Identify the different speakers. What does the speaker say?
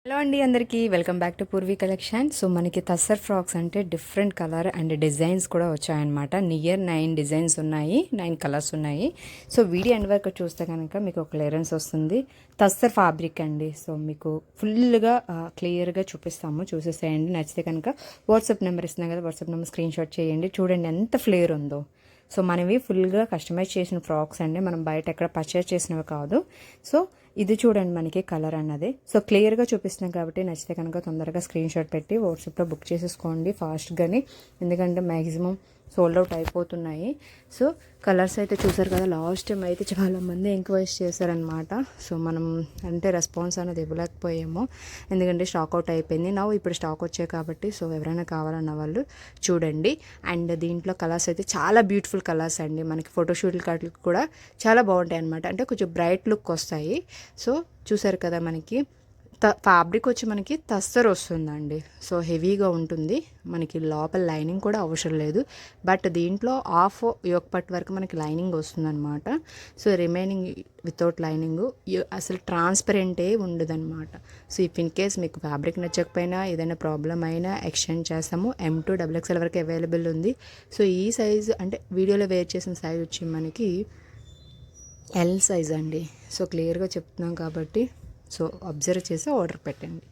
Speaker 1: Hello అండి అందరికీ welcome back to Purvi collection. So మనకి తస్సర్ ఫ్రాక్స్ అంటే డిఫరెంట్ కలర్ అండ్ డిజైన్స్ కూడా వచ్చాయన్నమాట. నియర్ 9 డిజైన్స్ ఉన్నాయి, 9 కలర్స్ ఉన్నాయి. సో వీడియో ఎండ్ వరకు చూస్తే కనుక మీకు ఒక క్లియరెన్స్ వస్తుంది. తస్సర్ ఫ్యాబ్రిక్ అండి. సో మీకు ఫుల్గా క్లియర్గా చూపిస్తాము, చూసేసేయండి. నచ్చితే కనుక వాట్సాప్ నెంబర్ ఇస్తున్నాం కదా, వాట్సాప్ నెంబర్ స్క్రీన్ షాట్ చేయండి. చూడండి ఎంత ఫ్లేర్ ఉందో. సో మనవి ఫుల్గా కస్టమైజ్ చేసిన ఫ్రాక్స్ అండి, మనం బయట ఎక్కడ పర్చేస్ చేసినవి కాదు. సో ఇది చూడండి మనకి కలర్ అన్నది. సో క్లియర్గా చూపిస్తున్నాం కాబట్టి నచ్చితే కనుక తొందరగా స్క్రీన్ షాట్ పెట్టి వాట్సాప్లో బుక్ చేసేసుకోండి ఫాస్ట్గాని, ఎందుకంటే మ్యాక్సిమం సోల్డ్ అవుట్ అయిపోతున్నాయి. సో కలర్స్ అయితే చూసారు కదా, లాస్ట్ టైం అయితే చాలామంది ఎంక్వైరీస్ చేశారనమాట. సో మనం అంటే రెస్పాన్స్ అనేది ఇవ్వలేకపోయాము, ఎందుకంటే స్టాక్ అవుట్ అయిపోయింది. ఇప్పుడు స్టాక్ వచ్చాయి కాబట్టి సో ఎవరైనా కావాలన్న వాళ్ళు చూడండి. అండ్ దీంట్లో కలర్స్ అయితే చాలా బ్యూటిఫుల్ కలర్స్ అండి, మనకి ఫోటోషూట్లు కాటికి కూడా చాలా బాగుంటాయి అనమాట. అంటే కొంచెం బ్రైట్ లుక్ వస్తాయి. సో చూసారు కదా, మనకి ఫ్యాబ్రిక్ వచ్చి మనకి తస్తర్ వస్తుందండి. సో హెవీగా ఉంటుంది, మనకి లోపల లైనింగ్ కూడా అవసరం లేదు. బట్ దీంట్లో హాఫ్ యోక్ పట్ వరకు మనకి లైనింగ్ వస్తుందన్నమాట. సో రిమైనింగ్ వితౌట్ లైనింగ్ అసలు ట్రాన్స్పరెంటే ఉండదన్నమాట. సో ఇఫ్ ఇన్ కేస్ మీకు ఫ్యాబ్రిక్ నచ్చకపోయినా ఏదైనా ప్రాబ్లం అయినా ఎక్స్చేంజ్ చేస్తాము. M2 XXL వరకు అవైలబుల్ ఉంది. సో ఈ సైజు అంటే వీడియోలో వేర్ చేసిన సైజ్ వచ్చి మనకి L సైజ్ అండి. సో క్లియర్గా చెప్తున్నాం కాబట్టి సో అబ్జర్వ్ చేసి ఆర్డర్ పెట్టండి.